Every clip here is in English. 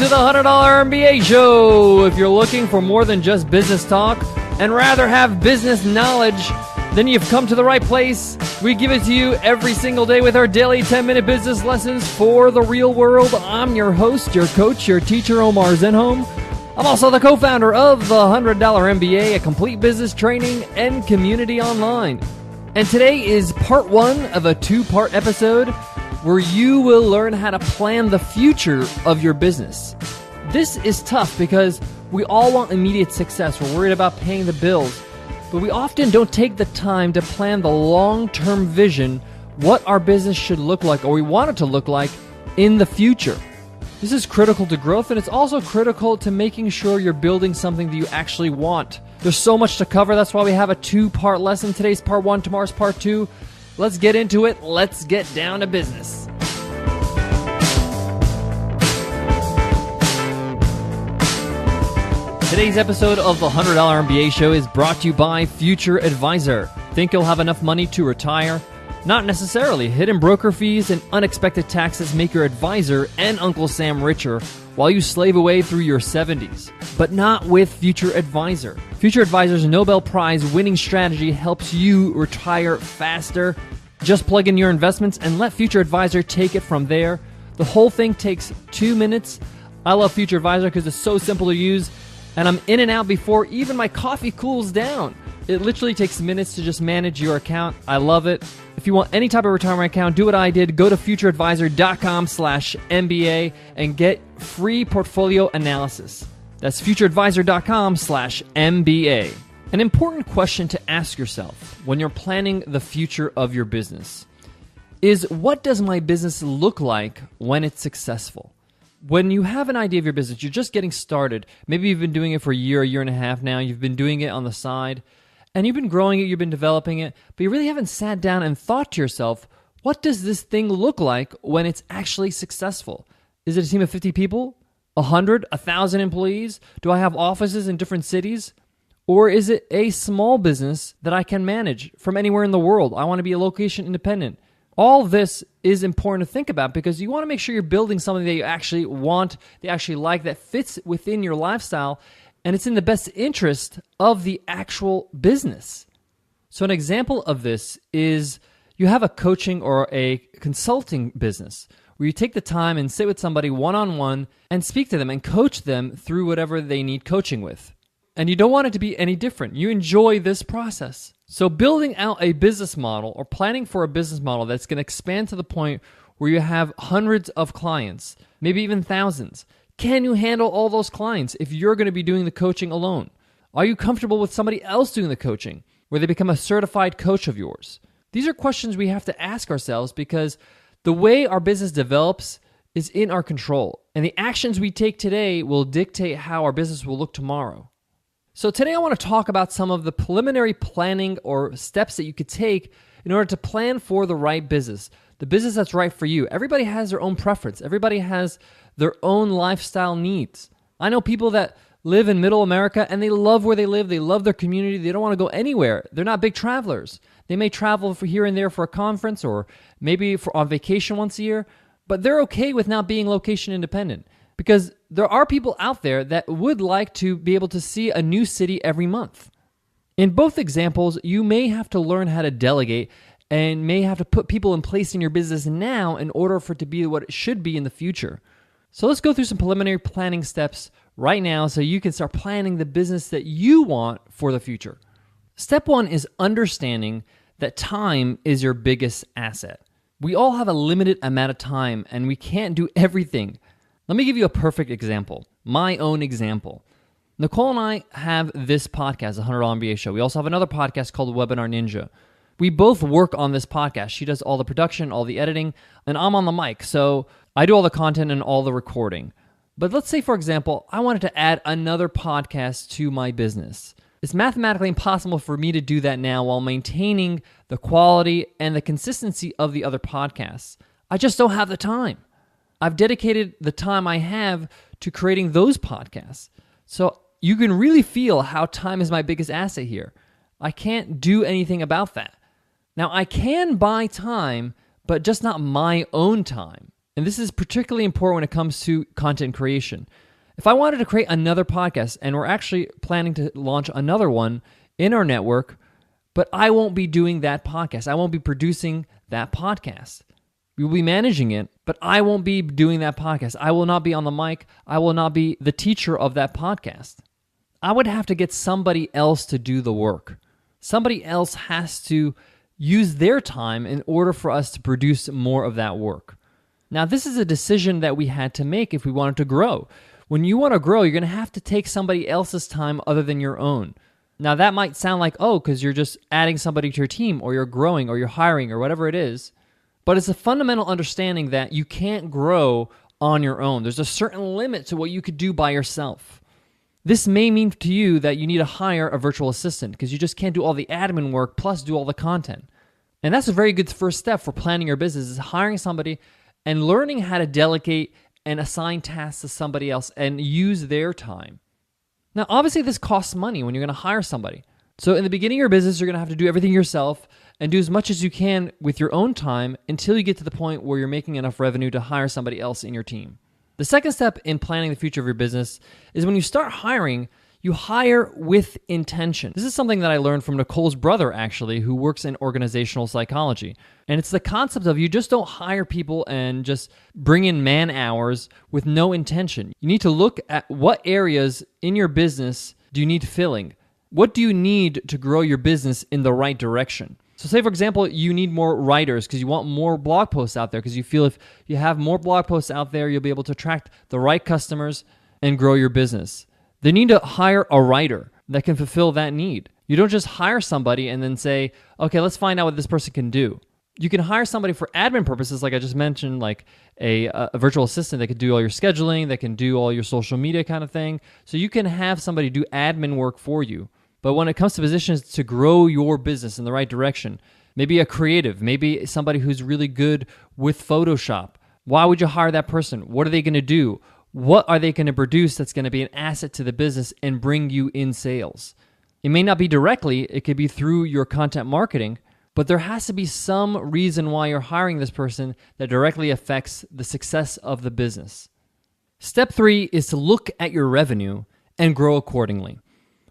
to the $100 MBA Show. If you're looking for more than just business talk and rather have business knowledge, then you've come to the right place. We give it to you every single day with our daily 10-minute business lessons for the real world. I'm your host, your coach, your teacher, Omar Zenhom. I'm also the co-founder of the $100 MBA, a complete business training and community online. And today is part one of a two-part episode where you will learn how to plan the future of your business. This is tough because we all want immediate success. We're worried about paying the bills, but we often don't take the time to plan the long-term vision, what our business should look like or we want it to look like in the future. This is critical to growth, and it's also critical to making sure you're building something that you actually want. There's so much to cover. That's why we have a two-part lesson. Today's part one, tomorrow's part two. Let's get into it. Let's get down to business. Today's episode of the $100 MBA Show is brought to you by Future Advisor. Think you'll have enough money to retire? Not necessarily. Hidden broker fees and unexpected taxes make your advisor and Uncle Sam richer while you slave away through your 70s. But not with Future Advisor. Future Advisor's Nobel Prize winning strategy helps you retire faster. Just plug in your investments and let Future Advisor take it from there. The whole thing takes 2 minutes. I love Future Advisor because it's so simple to use, and I'm in and out before even my coffee cools down. It literally takes minutes to just manage your account. I love it. If you want any type of retirement account, do what I did. Go to futureadvisor.com/MBA and get free portfolio analysis. That's futureadvisor.com/MBA. An important question to ask yourself when you're planning the future of your business is, what does my business look like when it's successful? When you have an idea of your business, you're just getting started. Maybe you've been doing it for a year and a half now. You've been doing it on the side. And you've been growing it, you've been developing it, but you really haven't sat down and thought to yourself, what does this thing look like when it's actually successful? Is it a team of 50 people? 100? 1,000 employees? Do I have offices in different cities? Or is it a small business that I can manage from anywhere in the world? I want to be a location independent. All this is important to think about because you want to make sure you're building something that you actually want, that you actually like, that fits within your lifestyle, and it's in the best interest of the actual business. So an example of this is you have a coaching or a consulting business where you take the time and sit with somebody one-on-one and speak to them and coach them through whatever they need coaching with. And you don't want it to be any different. You enjoy this process. So building out a business model or planning for a business model that's going to expand to the point where you have hundreds of clients, maybe even thousands. Can you handle all those clients if you're going to be doing the coaching alone? Are you comfortable with somebody else doing the coaching, where they become a certified coach of yours? These are questions we have to ask ourselves because the way our business develops is in our control, and the actions we take today will dictate how our business will look tomorrow. So today I want to talk about some of the preliminary planning or steps that you could take in order to plan for the right business, the business that's right for you. Everybody has their own preference. Everybody has their own lifestyle needs. I know people that live in middle America and they love where they live. They love their community. They don't want to go anywhere. They're not big travelers. They may travel for here and there for a conference or maybe on vacation once a year, but they're okay with not being location independent because there are people out there that would like to be able to see a new city every month. In both examples, you may have to learn how to delegate and may have to put people in place in your business now in order for it to be what it should be in the future. So let's go through some preliminary planning steps right now so you can start planning the business that you want for the future. Step one is understanding that time is your biggest asset. We all have a limited amount of time and we can't do everything. Let me give you a perfect example, my own example. Nicole and I have this podcast, the $100 MBA Show. We also have another podcast called Webinar Ninja. We both work on this podcast. She does all the production, all the editing, and I'm on the mic. So I do all the content and all the recording. But let's say, for example, I wanted to add another podcast to my business. It's mathematically impossible for me to do that now while maintaining the quality and the consistency of the other podcasts. I just don't have the time. I've dedicated the time I have to creating those podcasts. So you can really feel how time is my biggest asset here. I can't do anything about that. Now, I can buy time, but just not my own time. And this is particularly important when it comes to content creation. If I wanted to create another podcast, and we're actually planning to launch another one in our network, but I won't be doing that podcast. I won't be producing that podcast. We will be managing it, but I won't be doing that podcast. I will not be on the mic. I will not be the teacher of that podcast. I would have to get somebody else to do the work. Somebody else has to use their time in order for us to produce more of that work. Now, this is a decision that we had to make if we wanted to grow. When you want to grow, you're going to have to take somebody else's time other than your own. Now, that might sound like, because you're just adding somebody to your team, or you're growing, or you're hiring, or whatever it is. But it's a fundamental understanding that you can't grow on your own. There's a certain limit to what you could do by yourself. This may mean to you that you need to hire a virtual assistant because you just can't do all the admin work plus do all the content. And that's a very good first step for planning your business, is hiring somebody and learning how to delegate and assign tasks to somebody else and use their time. Now, obviously, this costs money when you're going to hire somebody. So in the beginning of your business, you're going to have to do everything yourself and do as much as you can with your own time until you get to the point where you're making enough revenue to hire somebody else in your team. The second step in planning the future of your business is when you start hiring, you hire with intention. This is something that I learned from Nicole's brother, actually, who works in organizational psychology. And it's the concept of you just don't hire people and just bring in man hours with no intention. You need to look at what areas in your business do you need filling. What do you need to grow your business in the right direction? So say, for example, you need more writers because you want more blog posts out there because you feel if you have more blog posts out there, you'll be able to attract the right customers and grow your business. They need to hire a writer that can fulfill that need. You don't just hire somebody and then say, okay, let's find out what this person can do. You can hire somebody for admin purposes, like I just mentioned, like a virtual assistant that can do all your scheduling, that can do all your social media kind of thing. So you can have somebody do admin work for you. But when it comes to positions to grow your business in the right direction, maybe a creative, maybe somebody who's really good with Photoshop, why would you hire that person? What are they going to do? What are they going to produce that's going to be an asset to the business and bring you in sales? It may not be directly, it could be through your content marketing, but there has to be some reason why you're hiring this person that directly affects the success of the business. Step 3 is to look at your revenue and grow accordingly.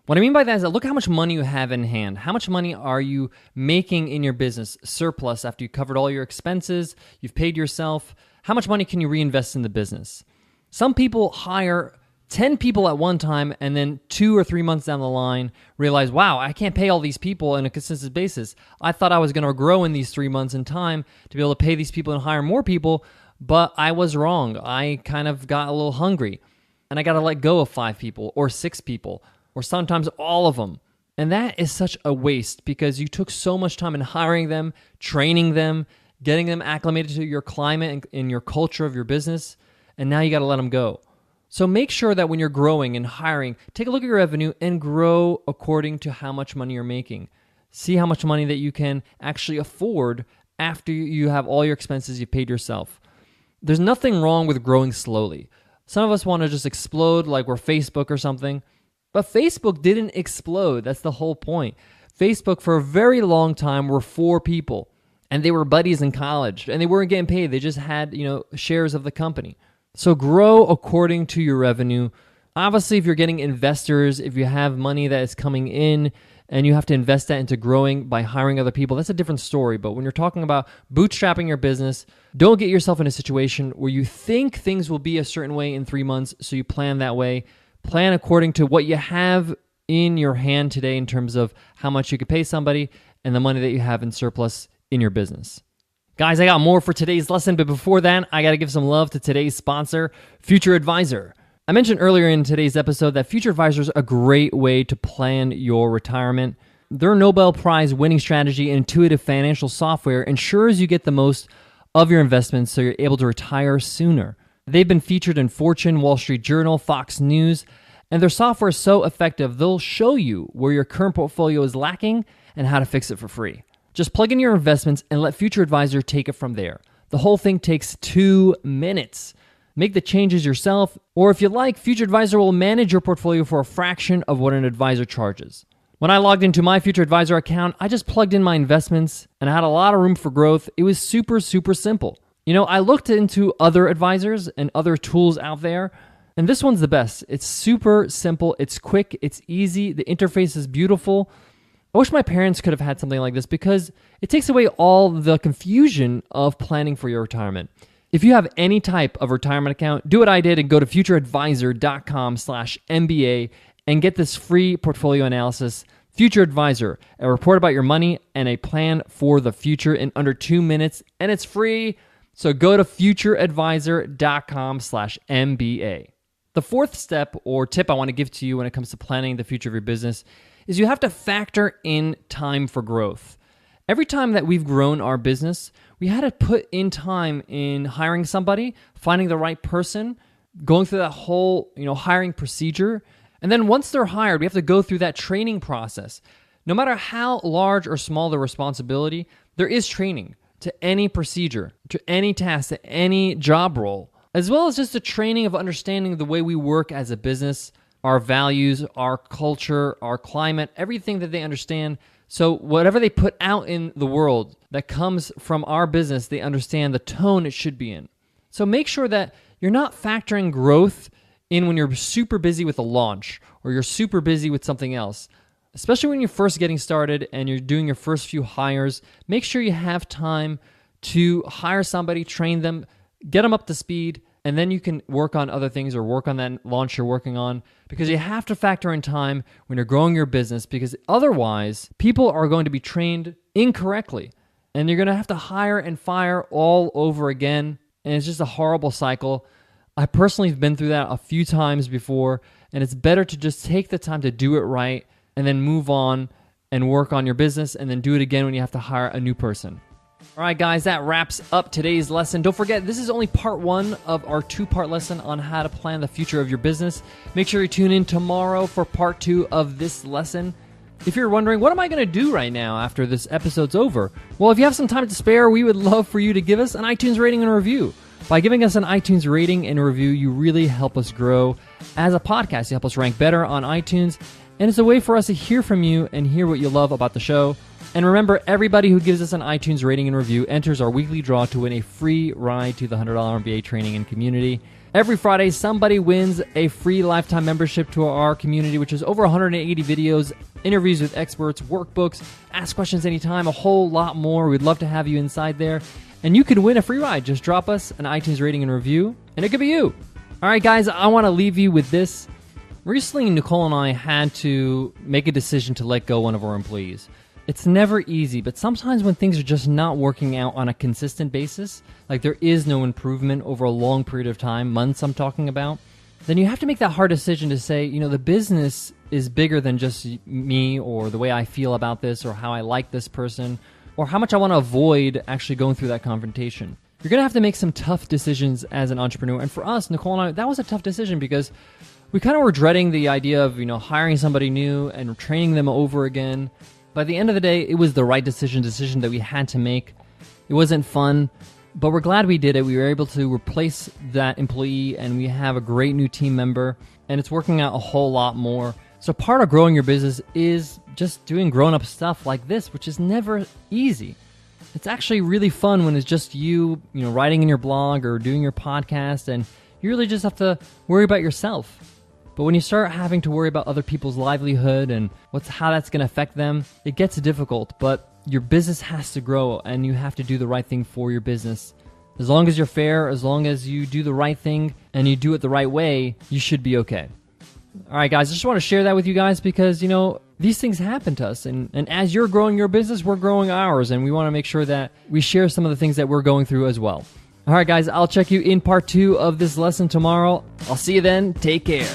What I mean by that is that look how much money you have in hand. How much money are you making in your business, surplus, after you covered all your expenses, you've paid yourself? How much money can you reinvest in the business? Some people hire 10 people at one time and then 2 or 3 months down the line realize, wow, I can't pay all these people on a consistent basis. I thought I was going to grow in these 3 months in time to be able to pay these people and hire more people, but I was wrong. I kind of got a little hungry and I got to let go of 5 people or 6 people or sometimes all of them. And that is such a waste because you took so much time in hiring them, training them, getting them acclimated to your climate and your culture of your business, and now you got to let them go. So make sure that when you're growing and hiring, take a look at your revenue and grow according to how much money you're making. See how much money that you can actually afford after you have all your expenses you've paid yourself. There's nothing wrong with growing slowly. Some of us want to just explode like we're Facebook or something, but Facebook didn't explode. That's the whole point. Facebook for a very long time were 4 people, and they were buddies in college, and they weren't getting paid. They just had, shares of the company. So grow according to your revenue. Obviously, if you're getting investors, if you have money that is coming in and you have to invest that into growing by hiring other people, that's a different story. But when you're talking about bootstrapping your business, don't get yourself in a situation where you think things will be a certain way in 3 months, so you plan that way. Plan according to what you have in your hand today in terms of how much you could pay somebody and the money that you have in surplus in your business. Guys, I got more for today's lesson, but before that, I got to give some love to today's sponsor, Future Advisor. I mentioned earlier in today's episode that Future Advisor is a great way to plan your retirement. Their Nobel Prize winning strategy and intuitive financial software ensures you get the most of your investments so you're able to retire sooner. They've been featured in Fortune, Wall Street Journal, Fox News, and their software is so effective, they'll show you where your current portfolio is lacking and how to fix it for free. Just plug in your investments and let Future Advisor take it from there. The whole thing takes 2 minutes. Make the changes yourself, or if you like, Future Advisor will manage your portfolio for a fraction of what an advisor charges. When I logged into my Future Advisor account, I just plugged in my investments and I had a lot of room for growth. It was super, super simple. I looked into other advisors and other tools out there, and this one's the best. It's super simple, it's quick, it's easy, the interface is beautiful. I wish my parents could have had something like this because it takes away all the confusion of planning for your retirement. If you have any type of retirement account, do what I did and go to futureadvisor.com/MBA and get this free portfolio analysis. Future Advisor, a report about your money and a plan for the future in under 2 minutes, and it's free. So go to futureadvisor.com/MBA. The fourth step or tip I want to give to you when it comes to planning the future of your business is you have to factor in time for growth. Every time that we've grown our business, we had to put in time in hiring somebody, finding the right person, going through that whole, hiring procedure. And then once they're hired, we have to go through that training process. No matter how large or small the responsibility, there is training to any procedure, to any task, to any job role, as well as just the training of understanding the way we work as a business, our values, our culture, our climate, everything that they understand. So whatever they put out in the world that comes from our business, they understand the tone it should be in. So make sure that you're not factoring growth in when you're super busy with a launch or you're super busy with something else. Especially when you're first getting started and you're doing your first few hires, make sure you have time to hire somebody, train them, get them up to speed, and then you can work on other things or work on that launch you're working on, because you have to factor in time when you're growing your business, because otherwise people are going to be trained incorrectly and you're going to have to hire and fire all over again, and it's just a horrible cycle. I personally have been through that a few times before, and it's better to just take the time to do it right and then move on and work on your business and then do it again when you have to hire a new person. All right, guys, that wraps up today's lesson. Don't forget, this is only part one of our two-part lesson on how to plan the future of your business. Make sure you tune in tomorrow for part two of this lesson. If you're wondering, what am I going to do right now after this episode's over? Well, if you have some time to spare, we would love for you to give us an iTunes rating and review. By giving us an iTunes rating and review, you really help us grow as a podcast. You help us rank better on iTunes, and it's a way for us to hear from you and hear what you love about the show. And remember, everybody who gives us an iTunes rating and review enters our weekly draw to win a free ride to the $100 MBA Training and Community. Every Friday, somebody wins a free lifetime membership to our community, which is over 180 videos, interviews with experts, workbooks, ask questions anytime, a whole lot more. We'd love to have you inside there. And you could win a free ride. Just drop us an iTunes rating and review, and it could be you. All right, guys, I want to leave you with this. Recently, Nicole and I had to make a decision to let go one of our employees. It's never easy, but sometimes when things are just not working out on a consistent basis, like there is no improvement over a long period of time, months I'm talking about, then you have to make that hard decision to say, the business is bigger than just me or the way I feel about this or how I like this person or how much I want to avoid actually going through that confrontation. You're going to have to make some tough decisions as an entrepreneur. And for us, Nicole and I, that was a tough decision because we kind of were dreading the idea of, hiring somebody new and training them over again. By the end of the day, it was the right decision that we had to make. It wasn't fun, but we're glad we did it. We were able to replace that employee, and we have a great new team member, and it's working out a whole lot more. So part of growing your business is just doing grown-up stuff like this, which is never easy. It's actually really fun when it's just you, writing in your blog or doing your podcast, and you really just have to worry about yourself. But when you start having to worry about other people's livelihood and how that's going to affect them, it gets difficult. But your business has to grow, and you have to do the right thing for your business. As long as you're fair, as long as you do the right thing and you do it the right way, you should be okay. All right, guys, I just want to share that with you guys because, these things happen to us. And as you're growing your business, we're growing ours. And we want to make sure that we share some of the things that we're going through as well. All right, guys, I'll check you in part two of this lesson tomorrow. I'll see you then. Take care.